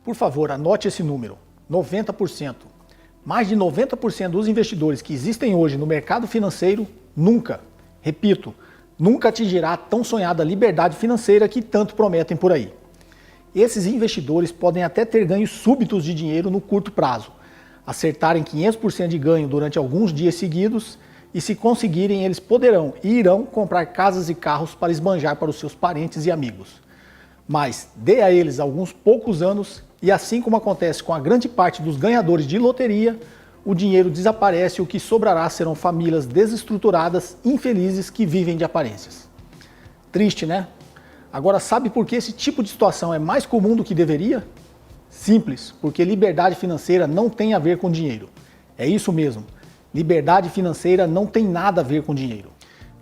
Por favor, anote esse número, 90%. Mais de 90% dos investidores que existem hoje no mercado financeiro nunca, repito, nunca atingirá a tão sonhada liberdade financeira que tanto prometem por aí. Esses investidores podem até ter ganhos súbitos de dinheiro no curto prazo, acertarem 500% de ganho durante alguns dias seguidos e, se conseguirem, eles poderão e irão comprar casas e carros para esbanjar para os seus parentes e amigos. Mas dê a eles alguns poucos anos e, assim como acontece com a grande parte dos ganhadores de loteria, o dinheiro desaparece e o que sobrará serão famílias desestruturadas, infelizes, que vivem de aparências. Triste, né? Agora, sabe por que esse tipo de situação é mais comum do que deveria? Simples, porque liberdade financeira não tem a ver com dinheiro. É isso mesmo, liberdade financeira não tem nada a ver com dinheiro.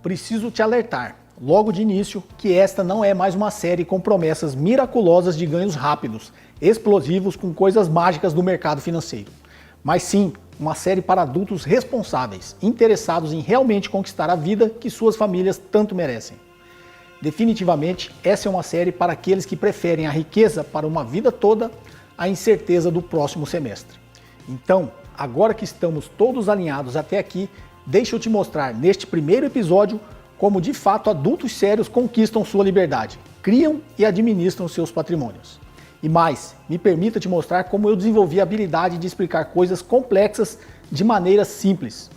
Preciso te alertar, logo de início, que esta não é mais uma série com promessas miraculosas de ganhos rápidos, explosivos com coisas mágicas do mercado financeiro. Mas sim, uma série para adultos responsáveis, interessados em realmente conquistar a vida que suas famílias tanto merecem. Definitivamente, essa é uma série para aqueles que preferem a riqueza para uma vida toda à incerteza do próximo semestre. Então, agora que estamos todos alinhados até aqui, deixa eu te mostrar neste primeiro episódio como de fato adultos sérios conquistam sua liberdade, criam e administram seus patrimônios. E mais, me permita te mostrar como eu desenvolvi a habilidade de explicar coisas complexas de maneira simples.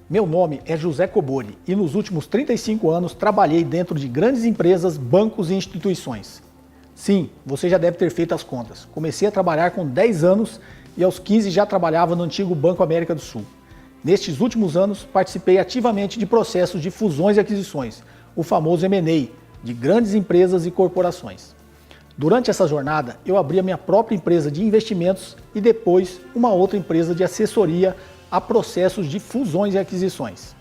Meu nome é José Cobori e nos últimos 35 anos trabalhei dentro de grandes empresas, bancos e instituições. Sim, você já deve ter feito as contas. Comecei a trabalhar com 10 anos e aos 15 já trabalhava no antigo Banco América do Sul. Nestes últimos anos, participei ativamente de processos de fusões e aquisições, o famoso M&A, de grandes empresas e corporações. Durante essa jornada, eu abri a minha própria empresa de investimentos e depois uma outra empresa de assessoria a processos de fusões e aquisições.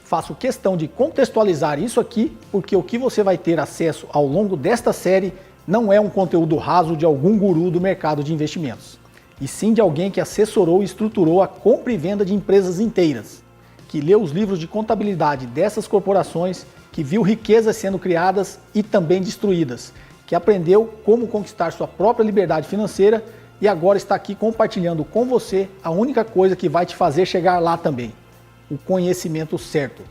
Faço questão de contextualizar isso aqui porque o que você vai ter acesso ao longo desta série não é um conteúdo raso de algum guru do mercado de investimentos, e sim de alguém que assessorou e estruturou a compra e venda de empresas inteiras, que leu os livros de contabilidade dessas corporações, que viu riquezas sendo criadas e também destruídas, que aprendeu como conquistar sua própria liberdade financeira e agora está aqui compartilhando com você a única coisa que vai te fazer chegar lá também, o conhecimento certo.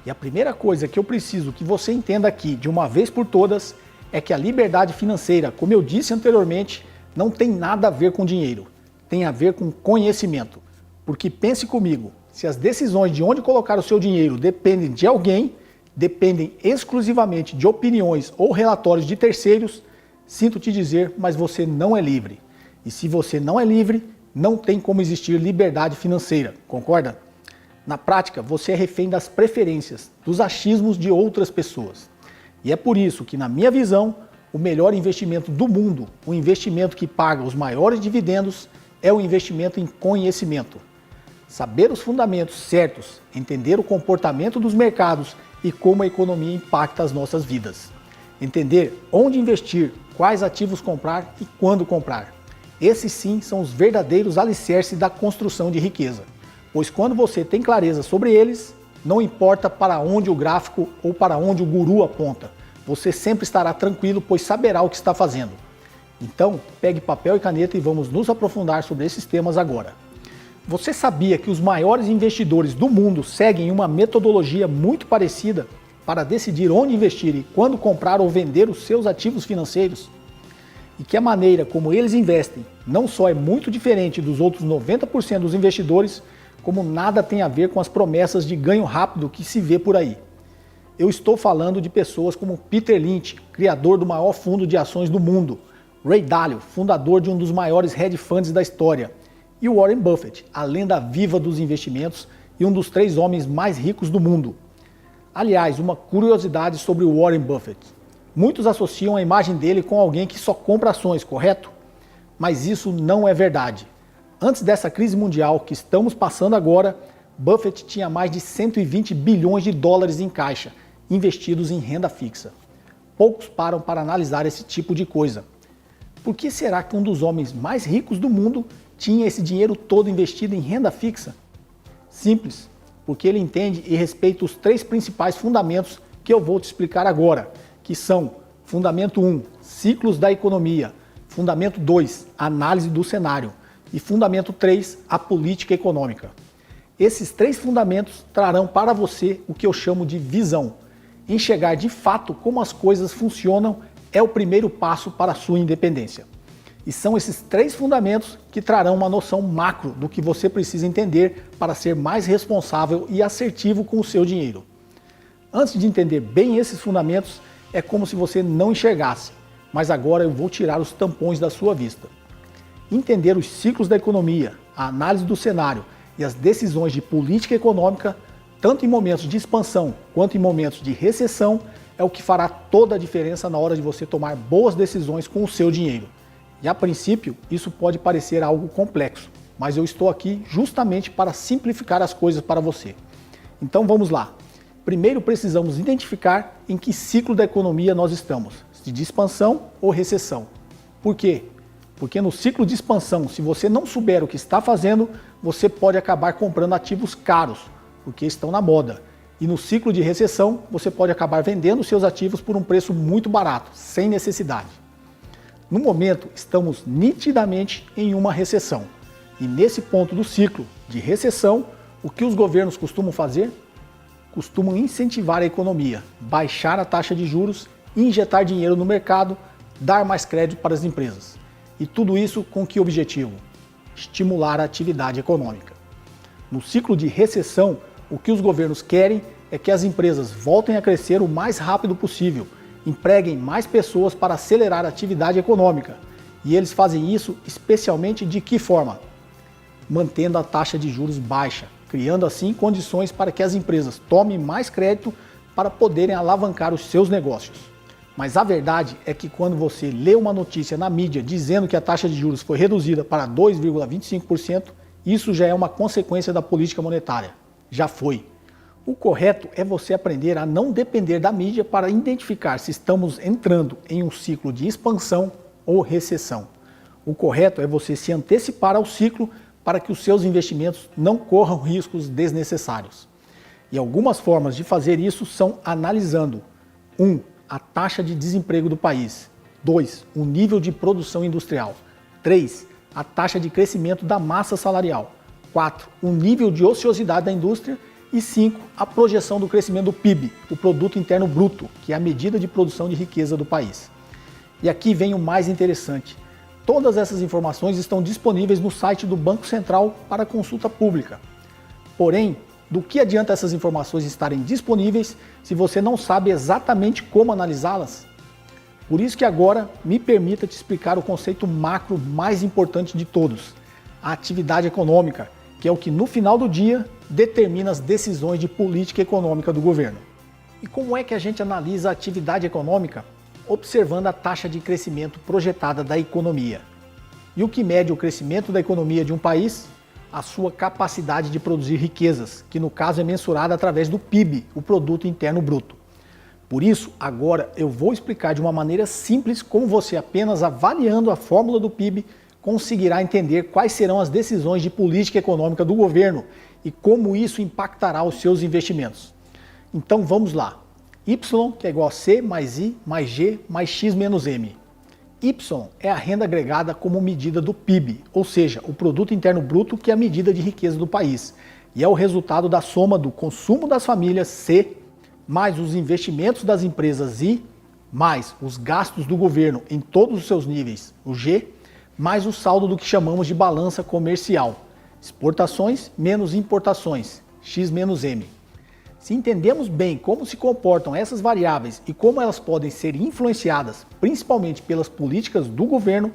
E a primeira coisa que eu preciso que você entenda aqui de uma vez por todas é que a liberdade financeira, como eu disse anteriormente, não tem nada a ver com dinheiro, tem a ver com conhecimento. Porque pense comigo, se as decisões de onde colocar o seu dinheiro dependem de alguém, dependem exclusivamente de opiniões ou relatórios de terceiros, sinto te dizer, mas você não é livre. E se você não é livre, não tem como existir liberdade financeira, concorda? Na prática, você é refém das preferências, dos achismos de outras pessoas. E é por isso que, na minha visão, o melhor investimento do mundo, o investimento que paga os maiores dividendos, é o investimento em conhecimento. Saber os fundamentos certos, entender o comportamento dos mercados e como a economia impacta as nossas vidas. Entender onde investir, quais ativos comprar e quando comprar. Esses sim são os verdadeiros alicerces da construção de riqueza, pois quando você tem clareza sobre eles, não importa para onde o gráfico ou para onde o guru aponta, você sempre estará tranquilo, pois saberá o que está fazendo. Então, pegue papel e caneta e vamos nos aprofundar sobre esses temas agora. Você sabia que os maiores investidores do mundo seguem uma metodologia muito parecida para decidir onde investir e quando comprar ou vender os seus ativos financeiros? E que a maneira como eles investem não só é muito diferente dos outros 90% dos investidores, como nada tem a ver com as promessas de ganho rápido que se vê por aí. Eu estou falando de pessoas como Peter Lynch, criador do maior fundo de ações do mundo, Ray Dalio, fundador de um dos maiores hedge funds da história, e Warren Buffett, a lenda viva dos investimentos e um dos 3 homens mais ricos do mundo. Aliás, uma curiosidade sobre o Warren Buffett. Muitos associam a imagem dele com alguém que só compra ações, correto? Mas isso não é verdade. Antes dessa crise mundial que estamos passando agora, Buffett tinha mais de 120 bilhões de dólares em caixa, investidos em renda fixa. Poucos param para analisar esse tipo de coisa. Por que será que um dos homens mais ricos do mundo tinha esse dinheiro todo investido em renda fixa? Simples, porque ele entende e respeita os 3 principais fundamentos que eu vou te explicar agora, que são fundamento 1, ciclos da economia, Fundamento 2, análise do cenário. E fundamento 3, a política econômica. Esses 3 fundamentos trarão para você o que eu chamo de visão. Enxergar de fato como as coisas funcionam é o primeiro passo para a sua independência. E são esses 3 fundamentos que trarão uma noção macro do que você precisa entender para ser mais responsável e assertivo com o seu dinheiro. Antes de entender bem esses fundamentos, é como se você não enxergasse, mas agora eu vou tirar os tampões da sua vista. Entender os ciclos da economia, a análise do cenário e as decisões de política econômica, tanto em momentos de expansão quanto em momentos de recessão, é o que fará toda a diferença na hora de você tomar boas decisões com o seu dinheiro. E a princípio, isso pode parecer algo complexo, mas eu estou aqui justamente para simplificar as coisas para você. Então vamos lá. Primeiro precisamos identificar em que ciclo da economia nós estamos, se de expansão ou recessão. Por quê? Porque no ciclo de expansão, se você não souber o que está fazendo, você pode acabar comprando ativos caros, porque estão na moda. E no ciclo de recessão, você pode acabar vendendo seus ativos por um preço muito barato, sem necessidade. No momento, estamos nitidamente em uma recessão. E nesse ponto do ciclo de recessão, o que os governos costumam fazer? Costumam incentivar a economia, baixar a taxa de juros, injetar dinheiro no mercado, dar mais crédito para as empresas. E tudo isso com que objetivo? Estimular a atividade econômica. No ciclo de recessão, o que os governos querem é que as empresas voltem a crescer o mais rápido possível, empreguem mais pessoas para acelerar a atividade econômica. E eles fazem isso especialmente de que forma? Mantendo a taxa de juros baixa, criando assim condições para que as empresas tomem mais crédito para poderem alavancar os seus negócios. Mas a verdade é que quando você lê uma notícia na mídia dizendo que a taxa de juros foi reduzida para 2,25%, isso já é uma consequência da política monetária. Já foi. O correto é você aprender a não depender da mídia para identificar se estamos entrando em um ciclo de expansão ou recessão. O correto é você se antecipar ao ciclo para que os seus investimentos não corram riscos desnecessários. E algumas formas de fazer isso são analisando 1. A taxa de desemprego do país. 2. O nível de produção industrial. 3. A taxa de crescimento da massa salarial. 4. O nível de ociosidade da indústria. E 5. A projeção do crescimento do PIB, o Produto Interno Bruto, que é a medida de produção de riqueza do país. E aqui vem o mais interessante. Todas essas informações estão disponíveis no site do Banco Central para consulta pública. Porém, do que adianta essas informações estarem disponíveis se você não sabe exatamente como analisá-las? Por isso que agora me permita te explicar o conceito macro mais importante de todos, a atividade econômica, que é o que no final do dia determina as decisões de política econômica do governo. E como é que a gente analisa a atividade econômica? Observando a taxa de crescimento projetada da economia. E o que mede o crescimento da economia de um país? A sua capacidade de produzir riquezas, que no caso é mensurada através do PIB, o Produto Interno Bruto. Por isso, agora eu vou explicar de uma maneira simples como você, apenas avaliando a fórmula do PIB, conseguirá entender quais serão as decisões de política econômica do governo e como isso impactará os seus investimentos. Então vamos lá. Y, que é igual a C mais I mais G mais X menos M. Y é a renda agregada como medida do PIB, ou seja, o Produto Interno Bruto, que é a medida de riqueza do país. E é o resultado da soma do consumo das famílias, C, mais os investimentos das empresas, I, mais os gastos do governo em todos os seus níveis, o G, mais o saldo do que chamamos de balança comercial, exportações menos importações, X menos M. Se entendemos bem como se comportam essas variáveis e como elas podem ser influenciadas, principalmente pelas políticas do governo,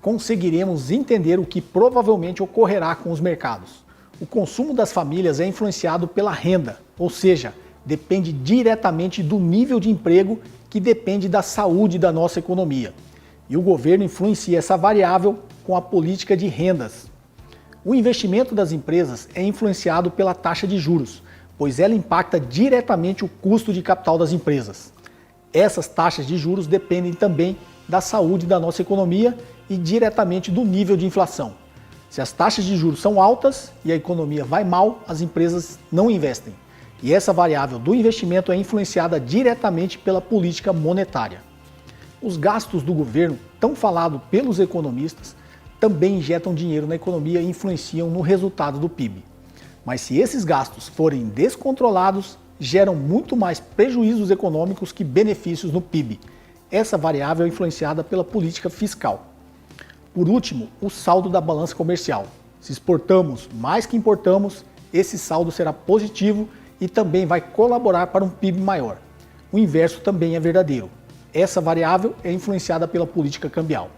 conseguiremos entender o que provavelmente ocorrerá com os mercados. O consumo das famílias é influenciado pela renda, ou seja, depende diretamente do nível de emprego, que depende da saúde da nossa economia. E o governo influencia essa variável com a política de rendas. O investimento das empresas é influenciado pela taxa de juros, pois ela impacta diretamente o custo de capital das empresas. Essas taxas de juros dependem também da saúde da nossa economia e diretamente do nível de inflação. Se as taxas de juros são altas e a economia vai mal, as empresas não investem. E essa variável do investimento é influenciada diretamente pela política monetária. Os gastos do governo, tão falado pelos economistas, também injetam dinheiro na economia e influenciam no resultado do PIB. Mas se esses gastos forem descontrolados, geram muito mais prejuízos econômicos que benefícios no PIB. Essa variável é influenciada pela política fiscal. Por último, o saldo da balança comercial. Se exportamos mais que importamos, esse saldo será positivo e também vai colaborar para um PIB maior. O inverso também é verdadeiro. Essa variável é influenciada pela política cambial.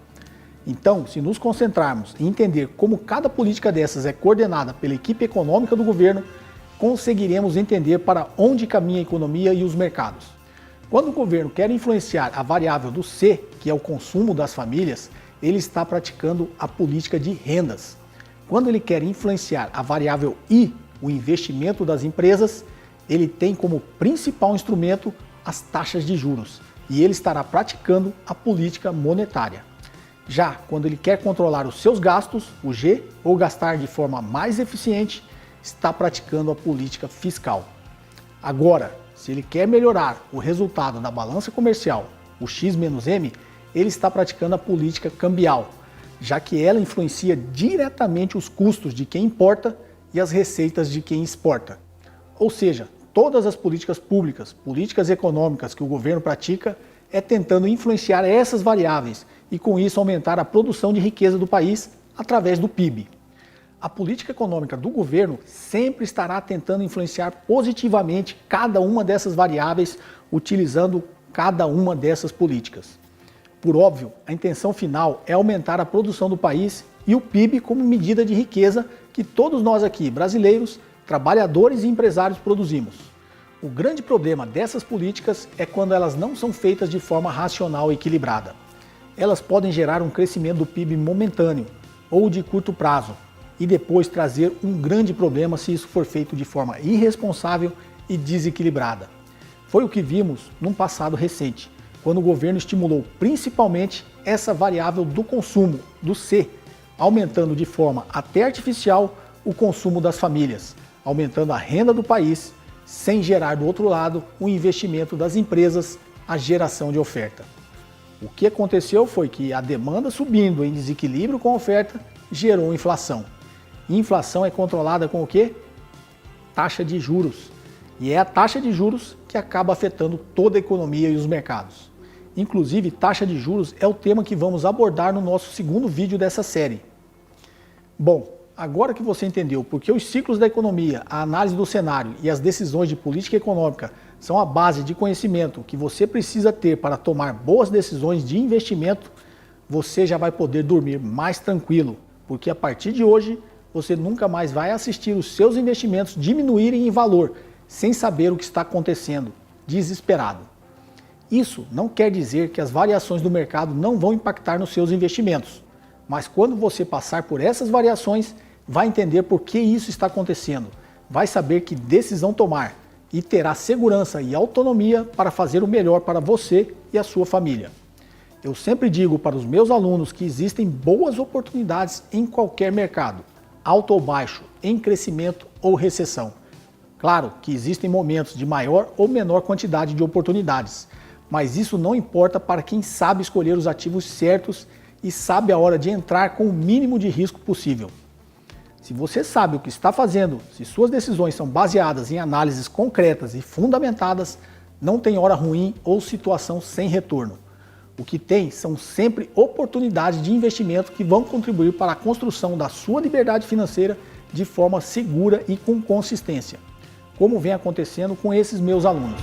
Então, se nos concentrarmos em entender como cada política dessas é coordenada pela equipe econômica do governo, conseguiremos entender para onde caminha a economia e os mercados. Quando o governo quer influenciar a variável do C, que é o consumo das famílias, ele está praticando a política de rendas. Quando ele quer influenciar a variável I, o investimento das empresas, ele tem como principal instrumento as taxas de juros e ele estará praticando a política monetária. Já quando ele quer controlar os seus gastos, o G, ou gastar de forma mais eficiente, está praticando a política fiscal. Agora, se ele quer melhorar o resultado da balança comercial, o X-M, ele está praticando a política cambial, já que ela influencia diretamente os custos de quem importa e as receitas de quem exporta. Ou seja, todas as políticas públicas, políticas econômicas que o governo pratica é tentando influenciar essas variáveis e com isso aumentar a produção de riqueza do país através do PIB. A política econômica do governo sempre estará tentando influenciar positivamente cada uma dessas variáveis, utilizando cada uma dessas políticas. Por óbvio, a intenção final é aumentar a produção do país e o PIB como medida de riqueza que todos nós aqui, brasileiros, trabalhadores e empresários, produzimos. O grande problema dessas políticas é quando elas não são feitas de forma racional e equilibrada. Elas podem gerar um crescimento do PIB momentâneo ou de curto prazo e depois trazer um grande problema se isso for feito de forma irresponsável e desequilibrada. Foi o que vimos num passado recente, quando o governo estimulou principalmente essa variável do consumo, do C, aumentando de forma até artificial o consumo das famílias, aumentando a renda do país, sem gerar do outro lado o investimento das empresas, a geração de oferta. O que aconteceu foi que a demanda subindo em desequilíbrio com a oferta gerou inflação. E inflação é controlada com o quê? Taxa de juros. E é a taxa de juros que acaba afetando toda a economia e os mercados. Inclusive, taxa de juros é o tema que vamos abordar no nosso segundo vídeo dessa série. Bom, agora que você entendeu por que os ciclos da economia, a análise do cenário e as decisões de política econômica são a base de conhecimento que você precisa ter para tomar boas decisões de investimento, você já vai poder dormir mais tranquilo, porque a partir de hoje você nunca mais vai assistir os seus investimentos diminuírem em valor, sem saber o que está acontecendo, desesperado. Isso não quer dizer que as variações do mercado não vão impactar nos seus investimentos, mas quando você passar por essas variações, vai entender por que isso está acontecendo, vai saber que decisão tomar e terá segurança e autonomia para fazer o melhor para você e a sua família. Eu sempre digo para os meus alunos que existem boas oportunidades em qualquer mercado, alto ou baixo, em crescimento ou recessão. Claro que existem momentos de maior ou menor quantidade de oportunidades, mas isso não importa para quem sabe escolher os ativos certos e sabe a hora de entrar com o mínimo de risco possível. Se você sabe o que está fazendo, se suas decisões são baseadas em análises concretas e fundamentadas, não tem hora ruim ou situação sem retorno. O que tem são sempre oportunidades de investimento que vão contribuir para a construção da sua liberdade financeira de forma segura e com consistência, como vem acontecendo com esses meus alunos.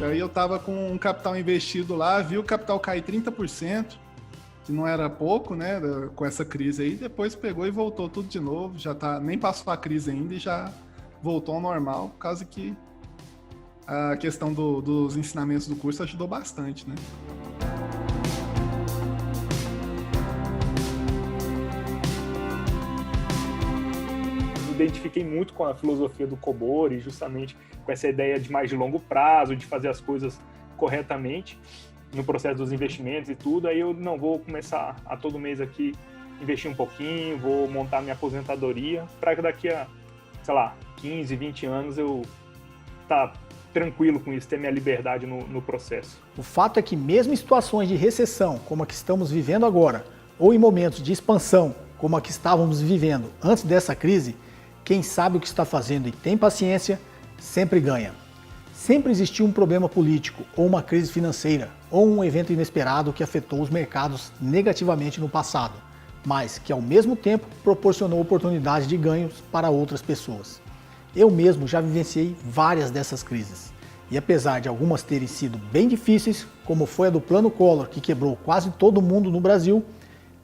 Aí eu estava com um capital investido lá, vi o capital cair 30%, que não era pouco, né, com essa crise aí, depois pegou e voltou tudo de novo, já tá, nem passou a crise ainda e já voltou ao normal, por causa que a questão dos ensinamentos do curso ajudou bastante, né? Identifiquei muito com a filosofia do Kobori, justamente com essa ideia de mais de longo prazo, de fazer as coisas corretamente no processo dos investimentos e tudo. Aí eu não vou começar a todo mês aqui investir um pouquinho, vou montar minha aposentadoria para que daqui a sei lá, 15, 20 anos eu tá tranquilo com isso, ter minha liberdade no processo. O fato é que mesmo em situações de recessão, como a que estamos vivendo agora, ou em momentos de expansão, como a que estávamos vivendo antes dessa crise, quem sabe o que está fazendo e tem paciência, sempre ganha. Sempre existiu um problema político, ou uma crise financeira, ou um evento inesperado que afetou os mercados negativamente no passado, mas que ao mesmo tempo proporcionou oportunidades de ganhos para outras pessoas. Eu mesmo já vivenciei várias dessas crises, e apesar de algumas terem sido bem difíceis, como foi a do Plano Collor, que quebrou quase todo mundo no Brasil,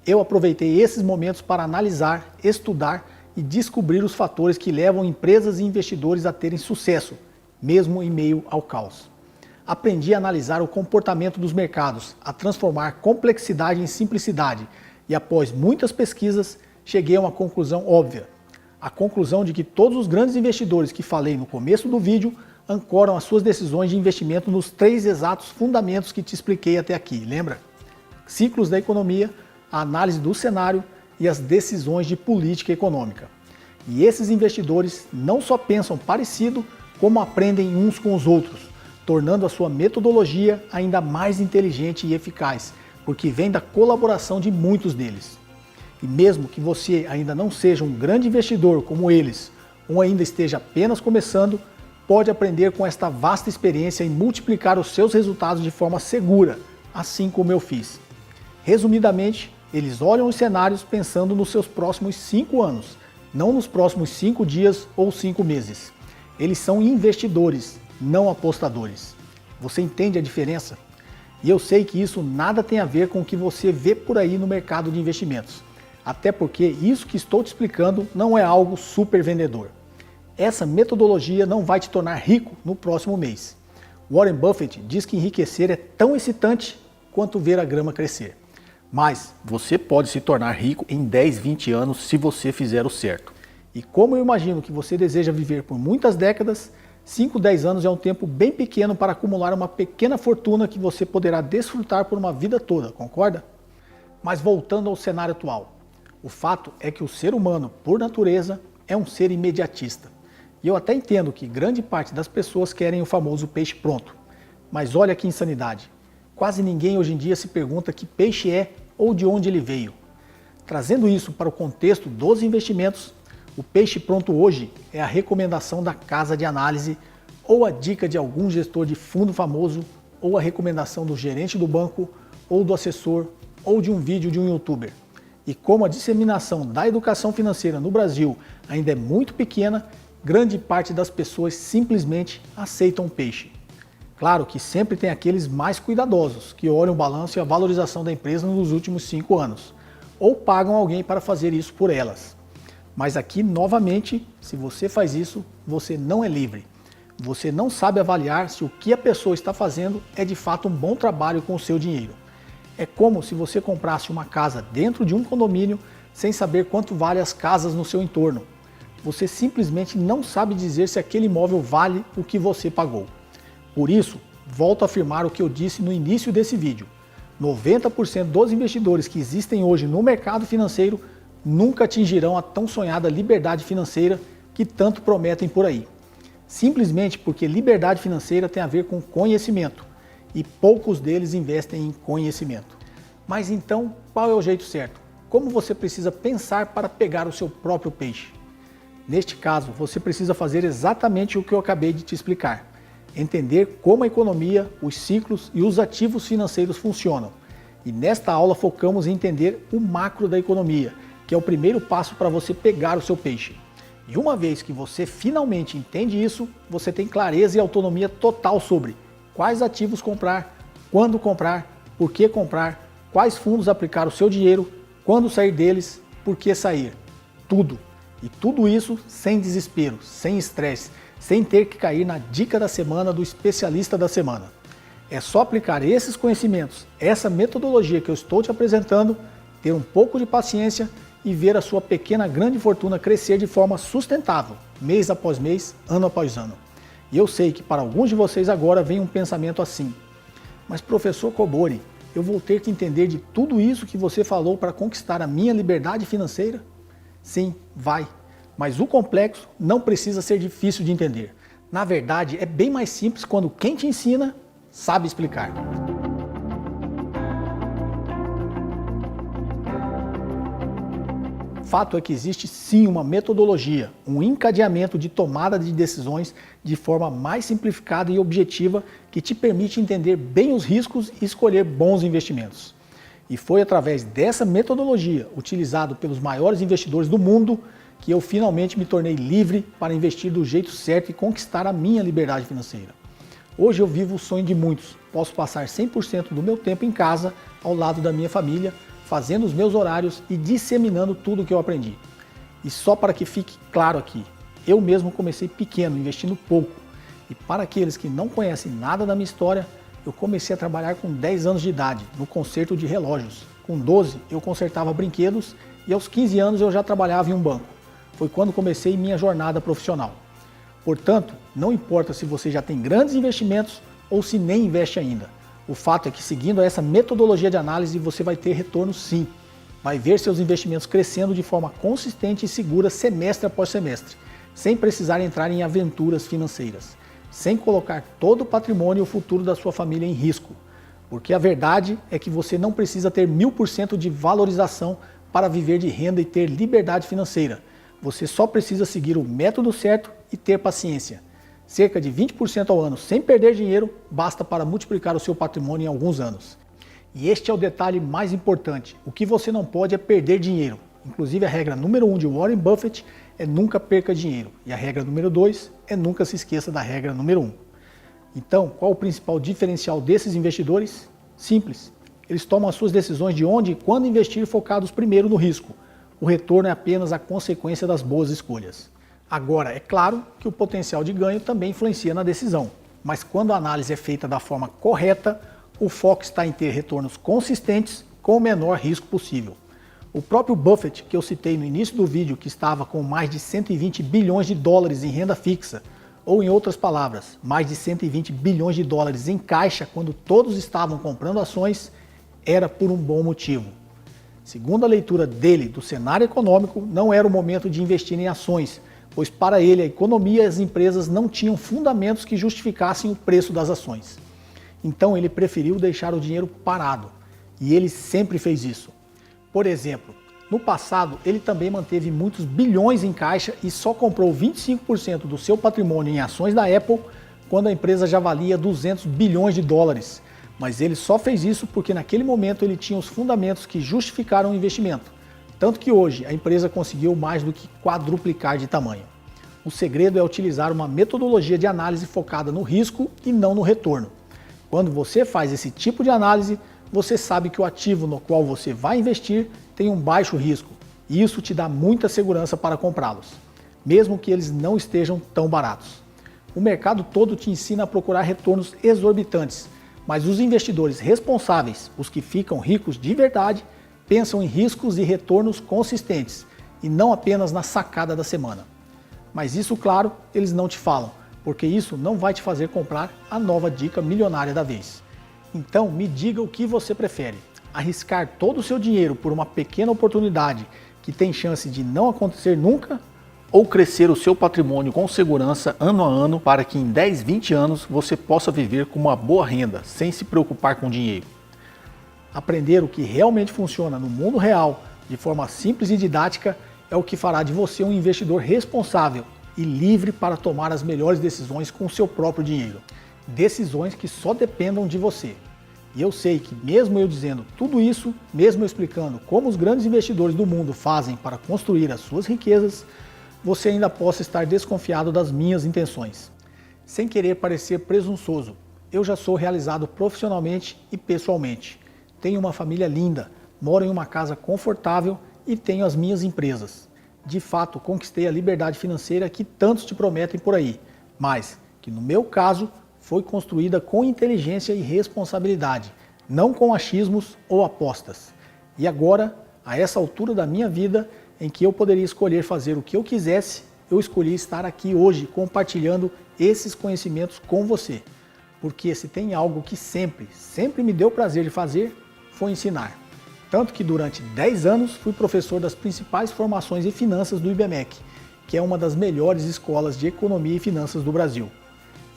eu aproveitei esses momentos para analisar, estudar e descobrir os fatores que levam empresas e investidores a terem sucesso, mesmo em meio ao caos. Aprendi a analisar o comportamento dos mercados, a transformar complexidade em simplicidade, e após muitas pesquisas, cheguei a uma conclusão óbvia. A conclusão de que todos os grandes investidores que falei no começo do vídeo ancoram as suas decisões de investimento nos 3 exatos fundamentos que te expliquei até aqui, lembra? Ciclos da economia, a análise do cenário e as decisões de política econômica. E esses investidores não só pensam parecido, como aprendem uns com os outros, tornando a sua metodologia ainda mais inteligente e eficaz, porque vem da colaboração de muitos deles. E mesmo que você ainda não seja um grande investidor como eles, ou ainda esteja apenas começando, pode aprender com esta vasta experiência e multiplicar os seus resultados de forma segura, assim como eu fiz. Resumidamente, eles olham os cenários pensando nos seus próximos 5 anos, não nos próximos 5 dias ou 5 meses. Eles são investidores, não apostadores. Você entende a diferença? E eu sei que isso nada tem a ver com o que você vê por aí no mercado de investimentos. Até porque isso que estou te explicando não é algo super vendedor. Essa metodologia não vai te tornar rico no próximo mês. Warren Buffett diz que enriquecer é tão excitante quanto ver a grama crescer. Mas você pode se tornar rico em 10, 20 anos se você fizer o certo. E como eu imagino que você deseja viver por muitas décadas, 5, 10 anos é um tempo bem pequeno para acumular uma pequena fortuna que você poderá desfrutar por uma vida toda, concorda? Mas voltando ao cenário atual. O fato é que o ser humano, por natureza, é um ser imediatista. E eu até entendo que grande parte das pessoas querem o famoso peixe pronto. Mas olha que insanidade. Quase ninguém hoje em dia se pergunta que peixe é ou de onde ele veio. Trazendo isso para o contexto dos investimentos, o peixe pronto hoje é a recomendação da casa de análise, ou a dica de algum gestor de fundo famoso, ou a recomendação do gerente do banco, ou do assessor, ou de um vídeo de um youtuber. E como a disseminação da educação financeira no Brasil ainda é muito pequena, grande parte das pessoas simplesmente aceitam o peixe. Claro que sempre tem aqueles mais cuidadosos, que olham o balanço e a valorização da empresa nos últimos 5 anos, ou pagam alguém para fazer isso por elas. Mas aqui, novamente, se você faz isso, você não é livre. Você não sabe avaliar se o que a pessoa está fazendo é de fato um bom trabalho com o seu dinheiro. É como se você comprasse uma casa dentro de um condomínio sem saber quanto vale as casas no seu entorno. Você simplesmente não sabe dizer se aquele imóvel vale o que você pagou. Por isso, volto a afirmar o que eu disse no início desse vídeo. 90% dos investidores que existem hoje no mercado financeiro nunca atingirão a tão sonhada liberdade financeira que tanto prometem por aí. Simplesmente porque liberdade financeira tem a ver com conhecimento. E poucos deles investem em conhecimento. Mas então, qual é o jeito certo? Como você precisa pensar para pegar o seu próprio peixe? Neste caso, você precisa fazer exatamente o que eu acabei de te explicar. Entender como a economia, os ciclos e os ativos financeiros funcionam. E nesta aula focamos em entender o macro da economia, que é o primeiro passo para você pegar o seu peixe. E uma vez que você finalmente entende isso, você tem clareza e autonomia total sobre quais ativos comprar, quando comprar, por que comprar, quais fundos aplicar o seu dinheiro, quando sair deles, por que sair. Tudo. E tudo isso sem desespero, sem estresse, sem ter que cair na dica da semana do especialista da semana. É só aplicar esses conhecimentos, essa metodologia que eu estou te apresentando, ter um pouco de paciência e ver a sua pequena grande fortuna crescer de forma sustentável, mês após mês, ano após ano. E eu sei que para alguns de vocês agora vem um pensamento assim: mas professor Kobori, eu vou ter que entender de tudo isso que você falou para conquistar a minha liberdade financeira? Sim, vai. Mas o complexo não precisa ser difícil de entender. Na verdade, é bem mais simples quando quem te ensina sabe explicar. Fato é que existe sim uma metodologia, um encadeamento de tomada de decisões de forma mais simplificada e objetiva que te permite entender bem os riscos e escolher bons investimentos. E foi através dessa metodologia, utilizada pelos maiores investidores do mundo, que eu finalmente me tornei livre para investir do jeito certo e conquistar a minha liberdade financeira. Hoje eu vivo o sonho de muitos, posso passar 100% do meu tempo em casa, ao lado da minha família, fazendo os meus horários e disseminando tudo o que eu aprendi. E só para que fique claro aqui, eu mesmo comecei pequeno, investindo pouco. E para aqueles que não conhecem nada da minha história, eu comecei a trabalhar com 10 anos de idade, no conserto de relógios. Com 12, eu consertava brinquedos e aos 15 anos eu já trabalhava em um banco. Foi quando comecei minha jornada profissional. Portanto, não importa se você já tem grandes investimentos ou se nem investe ainda. O fato é que seguindo essa metodologia de análise você vai ter retorno sim. Vai ver seus investimentos crescendo de forma consistente e segura semestre após semestre, sem precisar entrar em aventuras financeiras, sem colocar todo o patrimônio e o futuro da sua família em risco. Porque a verdade é que você não precisa ter 1000% de valorização para viver de renda e ter liberdade financeira. Você só precisa seguir o método certo e ter paciência. Cerca de 20% ao ano sem perder dinheiro basta para multiplicar o seu patrimônio em alguns anos. E este é o detalhe mais importante. O que você não pode é perder dinheiro. Inclusive a regra número 1 de Warren Buffett é nunca perca dinheiro. E a regra número 2 é nunca se esqueça da regra número 1. Então, qual o principal diferencial desses investidores? Simples. Eles tomam as suas decisões de onde e quando investir focados primeiro no risco. O retorno é apenas a consequência das boas escolhas. Agora, é claro que o potencial de ganho também influencia na decisão, mas quando a análise é feita da forma correta, o foco está em ter retornos consistentes com o menor risco possível. O próprio Buffett, que eu citei no início do vídeo, que estava com mais de 120 bilhões de dólares em renda fixa, ou em outras palavras, mais de 120 bilhões de dólares em caixa quando todos estavam comprando ações, era por um bom motivo. Segundo a leitura dele do cenário econômico, não era o momento de investir em ações, pois para ele a economia e as empresas não tinham fundamentos que justificassem o preço das ações. Então ele preferiu deixar o dinheiro parado, e ele sempre fez isso. Por exemplo, no passado ele também manteve muitos bilhões em caixa e só comprou 25% do seu patrimônio em ações da Apple quando a empresa já valia 200 bilhões de dólares. Mas ele só fez isso porque naquele momento ele tinha os fundamentos que justificaram o investimento. Tanto que hoje a empresa conseguiu mais do que quadruplicar de tamanho. O segredo é utilizar uma metodologia de análise focada no risco e não no retorno. Quando você faz esse tipo de análise, você sabe que o ativo no qual você vai investir tem um baixo risco e isso te dá muita segurança para comprá-los, mesmo que eles não estejam tão baratos. O mercado todo te ensina a procurar retornos exorbitantes, mas os investidores responsáveis, os que ficam ricos de verdade, pensam em riscos e retornos consistentes e não apenas na sacada da semana. Mas isso, claro, eles não te falam, porque isso não vai te fazer comprar a nova dica milionária da vez. Então me diga o que você prefere, arriscar todo o seu dinheiro por uma pequena oportunidade que tem chance de não acontecer nunca, ou crescer o seu patrimônio com segurança ano a ano para que em 10, 20 anos você possa viver com uma boa renda, sem se preocupar com dinheiro. Aprender o que realmente funciona no mundo real, de forma simples e didática, é o que fará de você um investidor responsável e livre para tomar as melhores decisões com o seu próprio dinheiro. Decisões que só dependam de você. E eu sei que mesmo eu dizendo tudo isso, mesmo eu explicando como os grandes investidores do mundo fazem para construir as suas riquezas, você ainda possa estar desconfiado das minhas intenções. Sem querer parecer presunçoso, eu já sou realizado profissionalmente e pessoalmente. Tenho uma família linda, moro em uma casa confortável e tenho as minhas empresas. De fato, conquistei a liberdade financeira que tantos te prometem por aí, mas que no meu caso foi construída com inteligência e responsabilidade, não com achismos ou apostas. E agora, a essa altura da minha vida, em que eu poderia escolher fazer o que eu quisesse, eu escolhi estar aqui hoje compartilhando esses conhecimentos com você. Porque se tem algo que sempre me deu prazer de fazer, foi ensinar. Tanto que durante 10 anos fui professor das principais formações em finanças do IBMEC. que é uma das melhores escolas de economia e finanças do Brasil.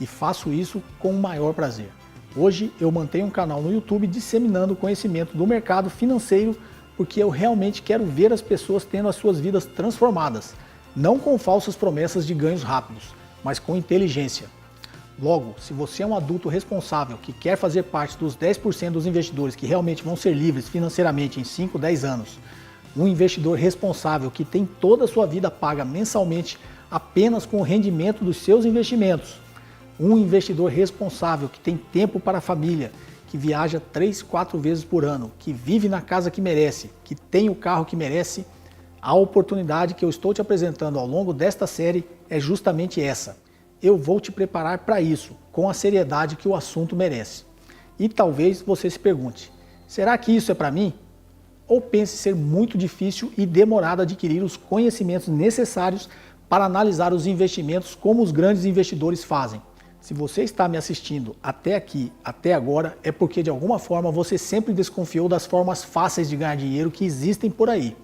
E faço isso com o maior prazer. Hoje eu mantenho um canal no YouTube disseminando conhecimento do mercado financeiro porque eu realmente quero ver as pessoas tendo as suas vidas transformadas, não com falsas promessas de ganhos rápidos, mas com inteligência. Logo, se você é um adulto responsável que quer fazer parte dos 10% dos investidores que realmente vão ser livres financeiramente em 5, 10 anos, um investidor responsável que tem toda a sua vida paga mensalmente apenas com o rendimento dos seus investimentos, um investidor responsável que tem tempo para a família, que viaja 3, 4 vezes por ano, que vive na casa que merece, que tem o carro que merece, a oportunidade que eu estou te apresentando ao longo desta série é justamente essa. Eu vou te preparar para isso, com a seriedade que o assunto merece. E talvez você se pergunte, será que isso é para mim? Ou pense ser muito difícil e demorado adquirir os conhecimentos necessários para analisar os investimentos como os grandes investidores fazem. Se você está me assistindo até aqui, até agora, é porque de alguma forma você sempre desconfiou das formas fáceis de ganhar dinheiro que existem por aí.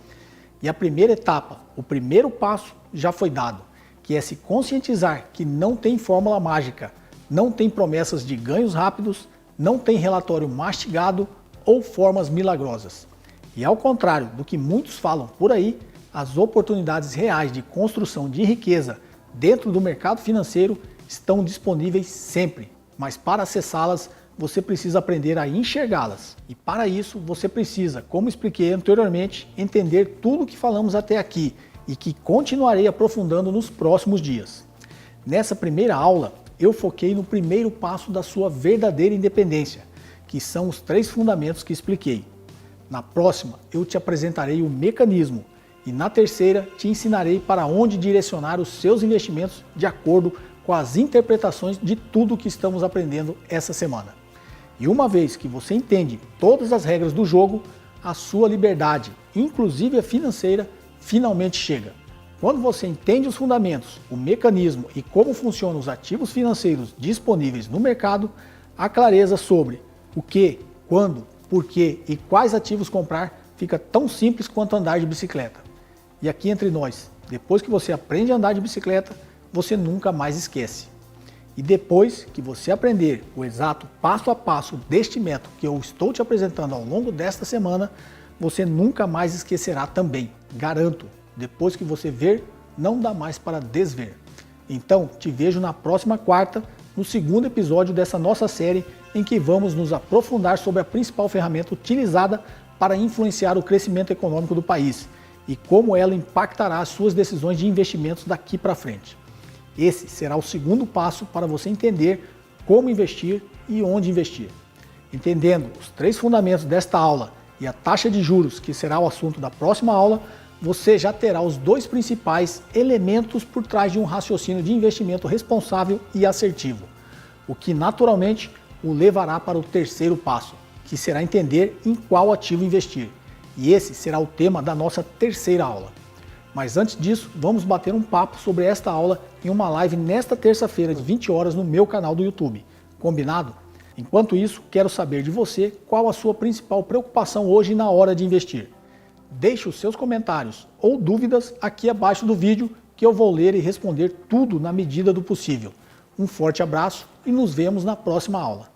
E a primeira etapa, o primeiro passo já foi dado, que é se conscientizar que não tem fórmula mágica, não tem promessas de ganhos rápidos, não tem relatório mastigado ou formas milagrosas. E ao contrário do que muitos falam por aí, as oportunidades reais de construção de riqueza dentro do mercado financeiro estão disponíveis sempre, mas para acessá-las você precisa aprender a enxergá-las. E para isso você precisa, como expliquei anteriormente, entender tudo o que falamos até aqui e que continuarei aprofundando nos próximos dias. Nessa primeira aula, eu foquei no primeiro passo da sua verdadeira independência, que são os 3 fundamentos que expliquei. Na próxima, eu te apresentarei o mecanismo e na terceira, te ensinarei para onde direcionar os seus investimentos de acordo com as interpretações de tudo que estamos aprendendo essa semana. E uma vez que você entende todas as regras do jogo, a sua liberdade, inclusive a financeira, finalmente chega. Quando você entende os fundamentos, o mecanismo e como funcionam os ativos financeiros disponíveis no mercado, a clareza sobre o que, quando, por que e quais ativos comprar fica tão simples quanto andar de bicicleta. E aqui entre nós, depois que você aprende a andar de bicicleta, você nunca mais esquece. E depois que você aprender o exato passo a passo deste método que eu estou te apresentando ao longo desta semana, você nunca mais esquecerá também, garanto. Depois que você ver, não dá mais para desver. Então, te vejo na próxima quarta, no segundo episódio dessa nossa série, em que vamos nos aprofundar sobre a principal ferramenta utilizada para influenciar o crescimento econômico do país e como ela impactará as suas decisões de investimentos daqui para frente. Esse será o segundo passo para você entender como investir e onde investir. Entendendo os 3 fundamentos desta aula e a taxa de juros, que será o assunto da próxima aula, você já terá os 2 principais elementos por trás de um raciocínio de investimento responsável e assertivo, o que naturalmente o levará para o terceiro passo, que será entender em qual ativo investir. E esse será o tema da nossa terceira aula. Mas antes disso, vamos bater um papo sobre esta aula em uma live nesta terça-feira, às 20 horas, no meu canal do YouTube. Combinado? Enquanto isso, quero saber de você qual a sua principal preocupação hoje na hora de investir. Deixe os seus comentários ou dúvidas aqui abaixo do vídeo que eu vou ler e responder tudo na medida do possível. Um forte abraço e nos vemos na próxima aula.